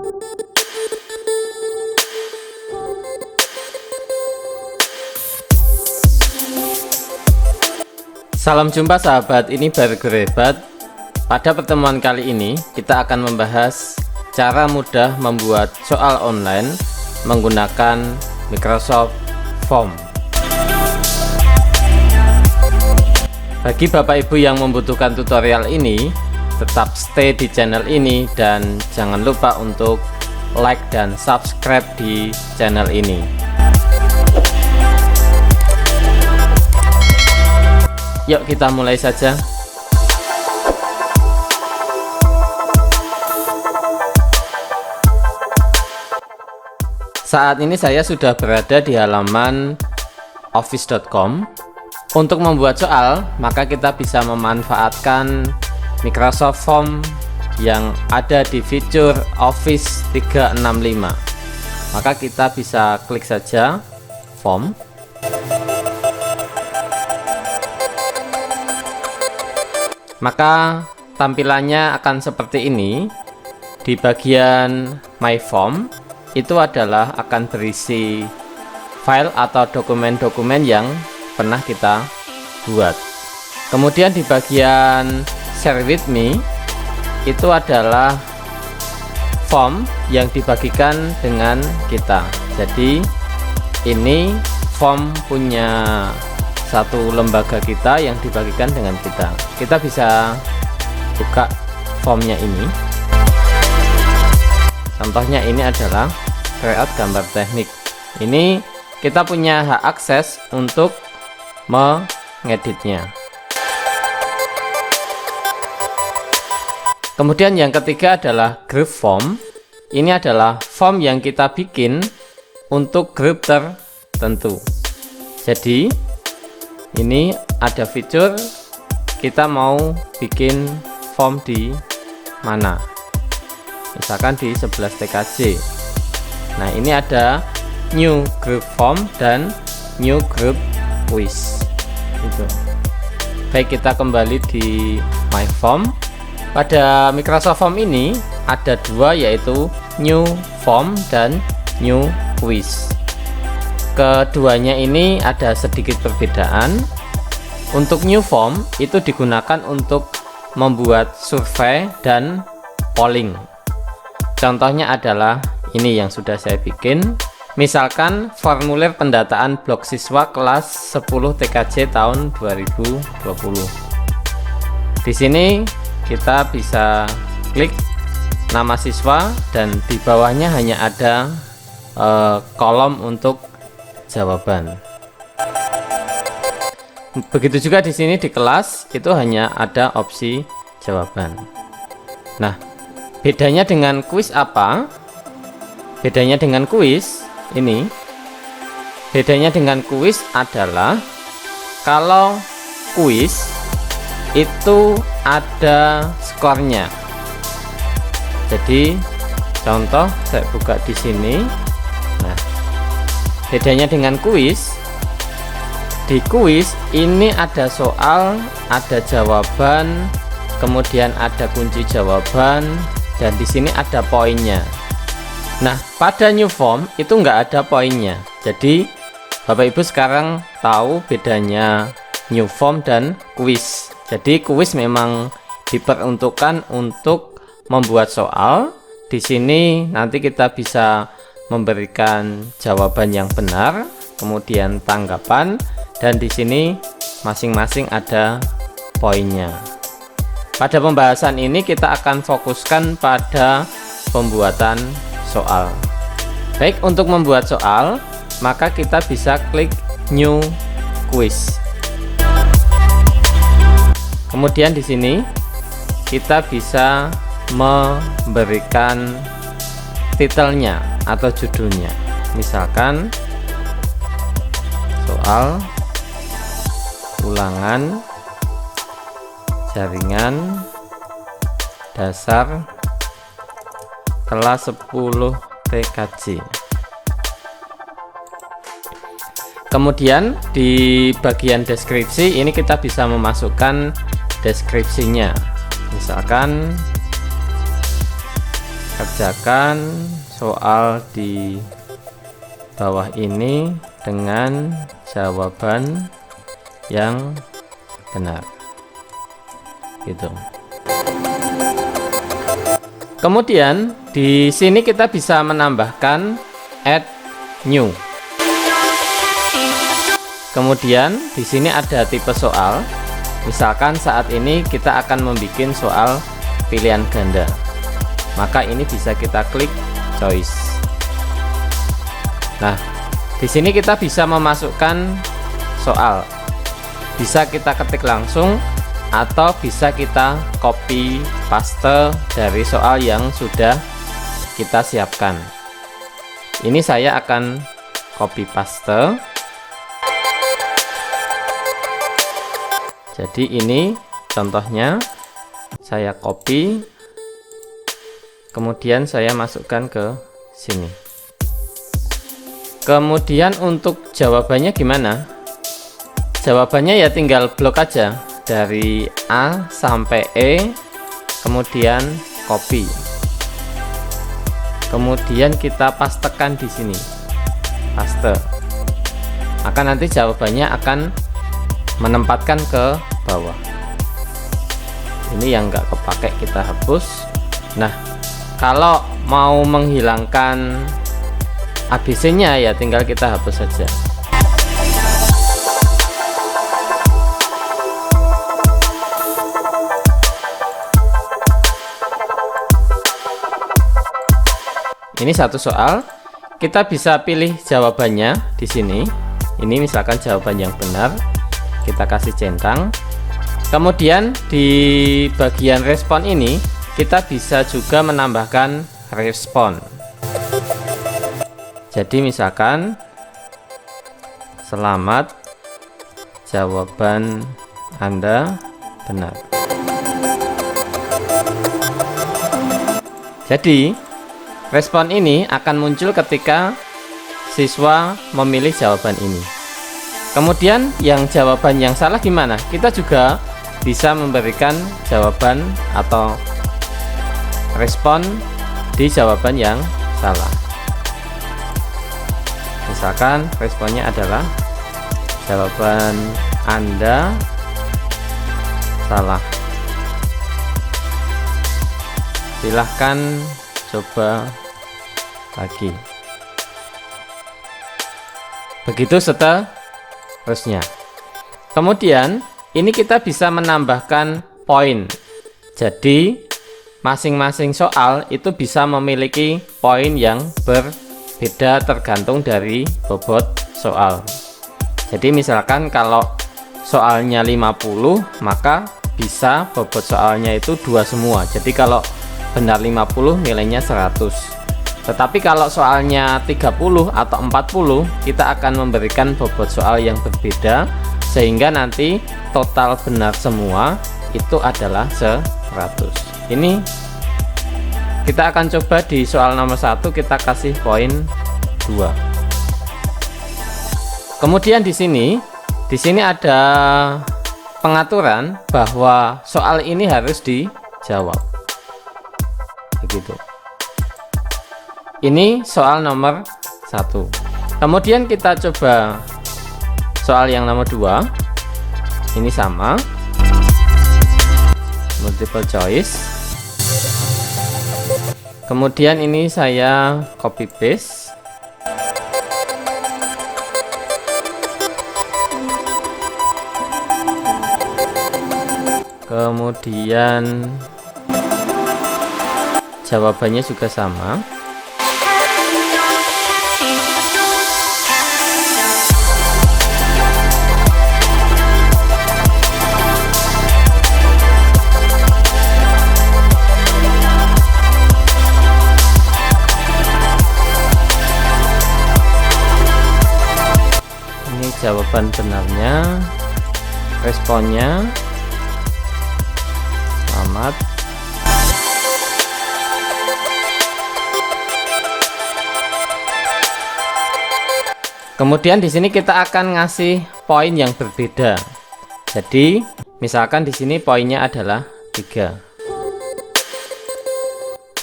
Salam jumpa sahabat, ini baru Hebat. Pada pertemuan kali ini kita akan membahas cara mudah membuat soal online menggunakan Microsoft Form. Bagi Bapak Ibu yang membutuhkan tutorial ini, tetap stay di channel ini dan jangan lupa untuk like dan subscribe di channel ini. Yuk kita mulai saja. Saat ini saya sudah berada di halaman office.com. Untuk membuat soal, maka kita bisa memanfaatkan Microsoft Form yang ada di fitur Office 365. Maka kita bisa klik saja Form. Maka tampilannya akan seperti ini. Di bagian My Form itu adalah akan berisi file atau dokumen-dokumen yang pernah kita buat. Kemudian di bagian Share with Me itu adalah form yang dibagikan dengan kita. Jadi ini form punya satu lembaga kita yang dibagikan dengan kita. Kita bisa buka formnya ini. Contohnya ini adalah create gambar teknik. Ini kita punya hak akses untuk mengeditnya. Kemudian yang ketiga adalah group form. Ini adalah form yang kita bikin untuk grup tertentu. Jadi ini ada fitur kita mau bikin form di mana, misalkan di 11 TKJ. Nah ini ada new group form dan new group quiz gitu. Baik, kita kembali di My Form. Pada Microsoft Form ini ada dua, yaitu new form dan new quiz. Keduanya ini ada sedikit perbedaan. Untuk new form itu digunakan untuk membuat survei dan polling. Contohnya adalah ini yang sudah saya bikin. Misalkan formulir pendataan blok siswa kelas 10 TKJ tahun 2020. Di sini kita bisa klik nama siswa dan di bawahnya hanya ada kolom untuk jawaban. Begitu juga di sini di kelas itu hanya ada opsi jawaban. Nah, bedanya dengan kuis apa? Bedanya dengan kuis ini. Bedanya dengan kuis adalah kalau kuis itu ada skornya. Jadi contoh saya buka di sini. Nah, bedanya dengan kuis, di kuis ini ada soal, ada jawaban, kemudian ada kunci jawaban, dan di sini ada poinnya. Nah, pada new form itu nggak ada poinnya. Jadi Bapak Ibu sekarang tahu bedanya new form dan kuis. Jadi kuis memang diperuntukkan untuk membuat soal. Di sini nanti kita bisa memberikan jawaban yang benar, kemudian tanggapan, dan di sini masing-masing ada poinnya. Pada pembahasan ini kita akan fokuskan pada pembuatan soal. Baik, untuk membuat soal, maka kita bisa klik New Quiz. Kemudian di sini kita bisa memberikan titelnya atau judulnya. Misalkan soal ulangan jaringan dasar kelas 10 TKJ. Kemudian di bagian deskripsi ini kita bisa memasukkan deskripsinya. Misalkan Kerjakan soal di bawah ini dengan jawaban yang benar. Gitu. Kemudian di sini kita bisa menambahkan add new. Kemudian di sini ada tipe soal. Misalkan saat ini kita akan membuat soal pilihan ganda. Maka ini bisa kita klik choice. Nah, di sini kita bisa memasukkan soal. Bisa kita ketik langsung atau bisa kita copy paste dari soal yang sudah kita siapkan. Ini saya akan copy paste. Jadi ini contohnya, saya copy, kemudian saya masukkan ke sini. Kemudian untuk jawabannya gimana? Jawabannya ya tinggal blok aja dari A sampai E, kemudian copy. Kemudian kita pastekan di sini. Paste. Maka nanti jawabannya akan menempatkan ke bawah. Ini yang nggak kepake kita hapus. Nah, kalau mau menghilangkan ABC-nya ya tinggal kita hapus saja. Ini satu soal, kita bisa pilih jawabannya di sini. Ini misalkan jawaban yang benar, kita kasih centang. Kemudian di bagian respon ini kita bisa juga menambahkan respon. Jadi misalkan selamat, jawaban Anda benar. Jadi respon ini akan muncul ketika siswa memilih jawaban ini. Kemudian yang jawaban yang salah gimana? Kita juga bisa memberikan jawaban atau respon di jawaban yang salah. Misalkan responnya adalah jawaban Anda salah. Silahkan coba lagi. Begitu seterusnya. Kemudian ini kita bisa menambahkan poin. Jadi masing-masing soal itu bisa memiliki poin yang berbeda tergantung dari bobot soal. Jadi misalkan kalau soalnya 50, maka bisa bobot soalnya itu 2 semua. Jadi kalau benar 50 nilainya 100. Tetapi kalau soalnya 30 atau 40, kita akan memberikan bobot soal yang berbeda sehingga nanti total benar semua itu adalah 100. Ini kita akan coba di soal nomor 1, kita kasih poin 2. Kemudian di sini ada pengaturan bahwa soal ini harus dijawab. Begitu. Ini soal nomor 1. Kemudian kita coba soal yang nomor 2. Ini sama, multiple choice. Kemudian ini saya copy paste. Kemudian jawabannya juga sama. Ini jawaban benarnya, responnya selamat. Kemudian di sini kita akan ngasih poin yang berbeda. Jadi, misalkan di sini poinnya adalah 3.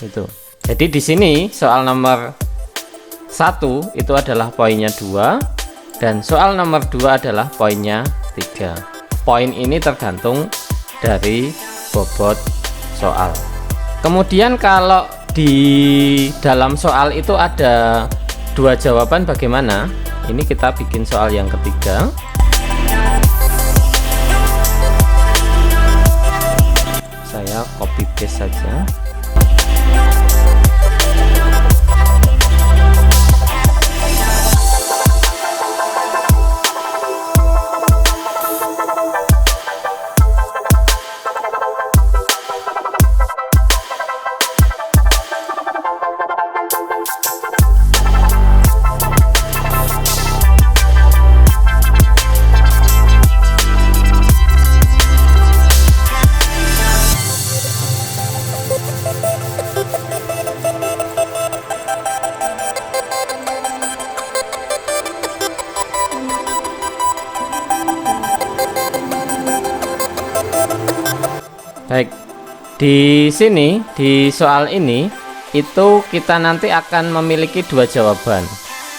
Itu. Jadi di sini soal nomor 1 itu adalah poinnya 2 dan soal nomor 2 adalah poinnya 3. Poin ini tergantung dari bobot soal. Kemudian kalau di dalam soal itu ada 2 jawaban bagaimana? Ini kita bikin soal yang ketiga. Saya copy paste saja. Baik, di sini di soal ini itu kita nanti akan memiliki 2 jawaban.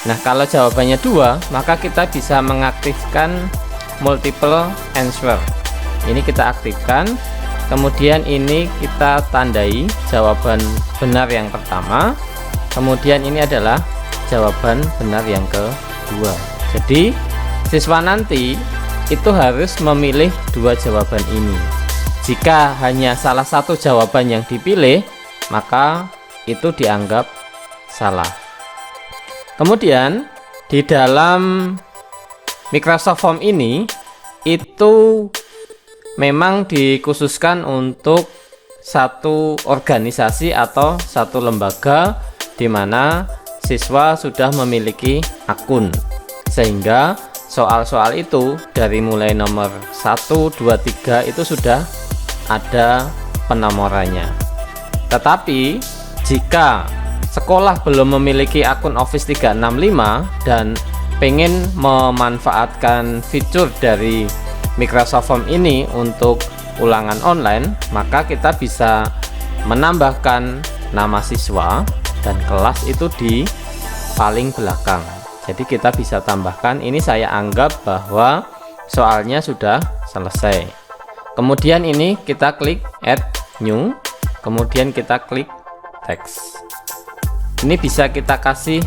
Nah, kalau jawabannya 2, maka kita bisa mengaktifkan multiple answer. Ini kita aktifkan, kemudian ini kita tandai jawaban benar yang pertama, kemudian ini adalah jawaban benar yang kedua. Jadi siswa nanti itu harus memilih 2 jawaban ini. Jika hanya salah satu jawaban yang dipilih, maka itu dianggap salah. Kemudian di dalam Microsoft Form ini itu memang dikhususkan untuk satu organisasi atau satu lembaga di mana siswa sudah memiliki akun, sehingga soal-soal itu dari mulai nomor 1, 2, 3 itu sudah ada penomorannya. Tetapi jika sekolah belum memiliki akun Office 365 dan pengen memanfaatkan fitur dari Microsoft Form ini untuk ulangan online, maka kita bisa menambahkan nama siswa dan kelas itu di paling belakang. Jadi kita bisa tambahkan, ini saya anggap bahwa soalnya sudah selesai. Kemudian ini kita klik add new, kemudian kita klik text. Ini bisa kita kasih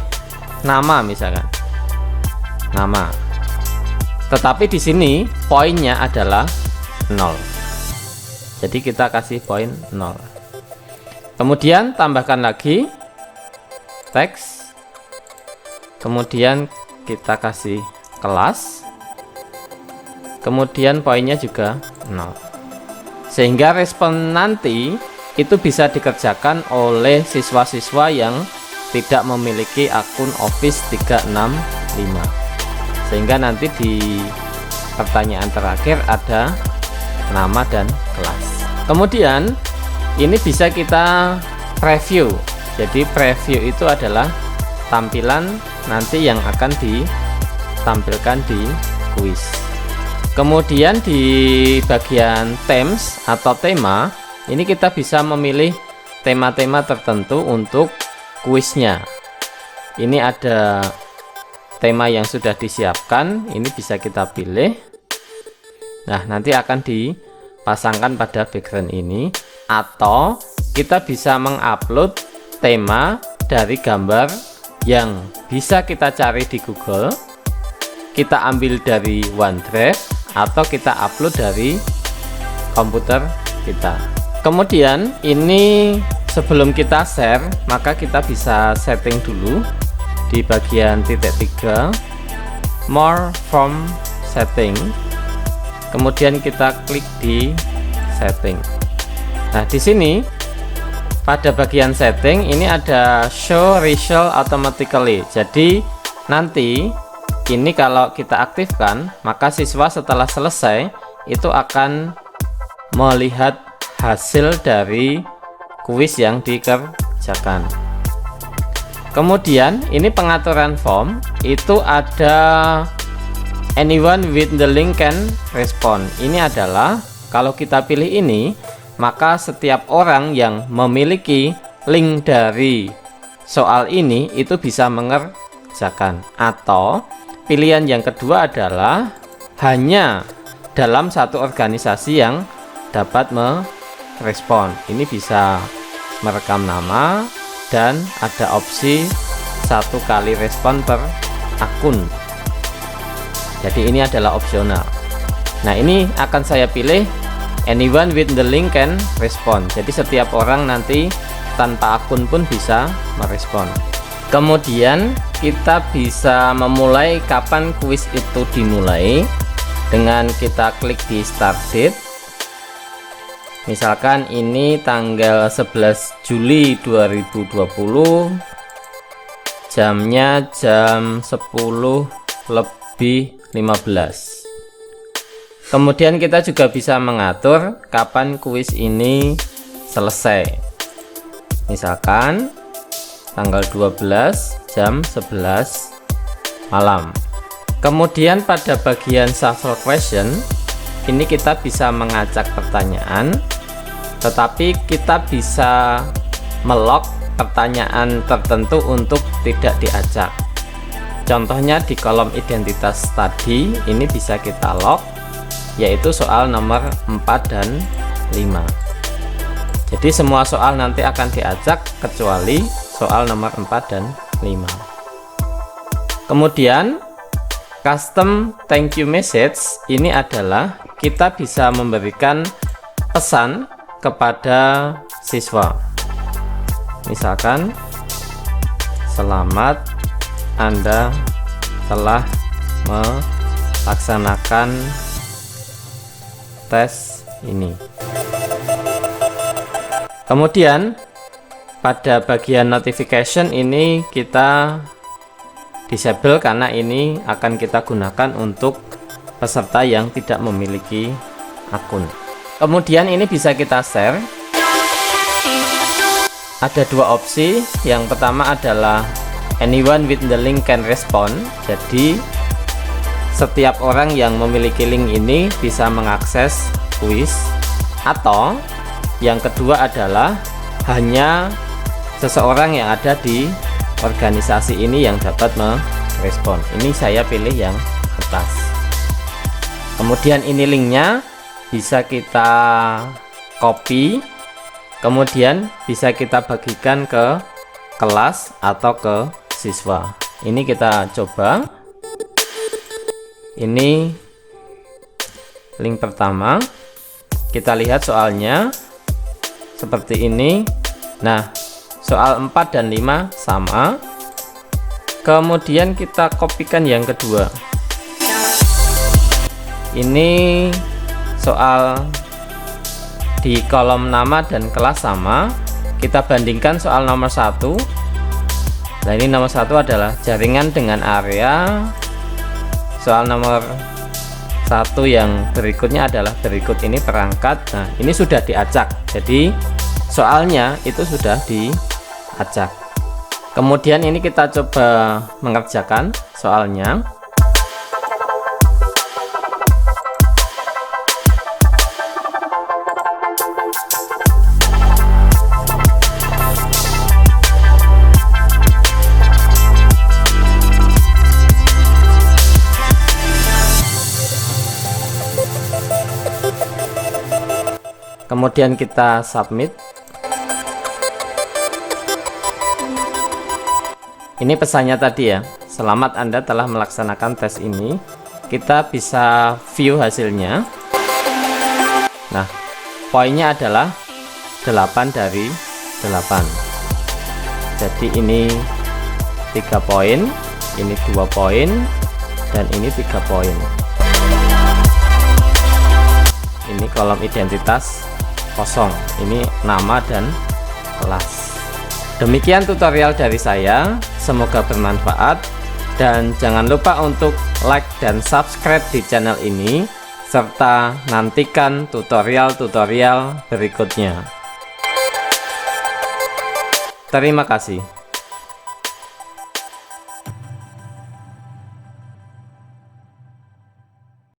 nama misalkan, nama. Tetapi di sini poinnya adalah 0. Jadi kita kasih poin 0. Kemudian tambahkan lagi teks. Kemudian kita kasih kelas. Kemudian poinnya juga 0. Sehingga respon nanti itu bisa dikerjakan oleh siswa-siswa yang tidak memiliki akun Office 365. Sehingga nanti di pertanyaan terakhir ada nama dan kelas. Kemudian ini bisa kita preview. Jadi preview itu adalah tampilan nanti yang akan ditampilkan di kuis. Kemudian di bagian themes atau tema, ini kita bisa memilih tema-tema tertentu untuk kuisnya. Ini ada tema yang sudah disiapkan, ini bisa kita pilih. Nah, nanti akan dipasangkan pada background ini, atau kita bisa mengupload tema dari gambar yang bisa kita cari di Google, kita ambil dari OneDrive, atau kita upload dari komputer kita. Kemudian ini sebelum kita share, maka kita bisa setting dulu di bagian titik 3 more from setting, kemudian kita klik di setting. Nah, di sini pada bagian setting ini ada show result automatically. Jadi nanti ini kalau kita aktifkan, maka siswa setelah selesai itu akan melihat hasil dari kuis yang dikerjakan. Kemudian ini pengaturan form, itu ada anyone with the link can respond. Ini adalah kalau kita pilih ini, maka setiap orang yang memiliki link dari soal ini itu bisa mengerjakan. Atau pilihan yang kedua adalah hanya dalam satu organisasi yang dapat merespon. Ini bisa merekam nama dan ada opsi 1 kali respon per akun. Jadi ini adalah opsional. Nah, ini akan saya pilih anyone with the link can respond. Jadi setiap orang nanti tanpa akun pun bisa merespon. Kemudian kita bisa memulai kapan kuis itu dimulai dengan kita klik di start date. Misalkan ini tanggal 11 Juli 2020, jamnya jam 10:15. Kemudian kita juga bisa mengatur kapan kuis ini selesai. Misalkan tanggal 12 jam 11 malam. Kemudian pada bagian shuffle question ini kita bisa mengacak pertanyaan, tetapi kita bisa melock pertanyaan tertentu untuk tidak diacak. Contohnya di kolom identitas tadi ini bisa kita lock, yaitu soal nomor 4 dan 5. Jadi semua soal nanti akan diacak kecuali soal nomor 4 dan 5. Kemudian custom thank you message ini adalah kita bisa memberikan pesan kepada siswa. Misalkan, selamat Anda telah melaksanakan tes ini. Kemudian pada bagian notification ini kita disable karena ini akan kita gunakan untuk peserta yang tidak memiliki akun. Kemudian ini bisa kita share. Ada dua opsi. Yang pertama adalah anyone with the link can respond. Jadi setiap orang yang memiliki link ini bisa mengakses kuis. Atau yang kedua adalah hanya seseorang yang ada di organisasi ini yang dapat merespon. Ini saya pilih yang atas. Kemudian ini linknya bisa kita copy, kemudian bisa kita bagikan ke kelas atau ke siswa. Ini kita coba. Ini link pertama. Kita lihat soalnya seperti ini. Nah, soal 4 dan 5 sama. Kemudian kita kopikan yang kedua. Ini soal di kolom nama dan kelas sama. Kita bandingkan soal nomor 1. Nah, ini nomor 1 adalah jaringan dengan area. Soal nomor 1 yang berikutnya adalah berikut ini perangkat. Nah, ini sudah diacak. Jadi soalnya itu sudah diacak. Kemudian ini kita coba mengerjakan soalnya. Kemudian kita submit. Ini pesannya tadi ya, selamat Anda telah melaksanakan tes ini. Kita bisa view hasilnya. Nah, poinnya adalah 8 dari 8. Jadi ini 3 poin, ini 2 poin, dan ini 3 poin. Ini kolom identitas kosong, ini nama dan kelas. Demikian tutorial dari saya, semoga bermanfaat, dan jangan lupa untuk like dan subscribe di channel ini, serta nantikan tutorial-tutorial berikutnya. Terima kasih.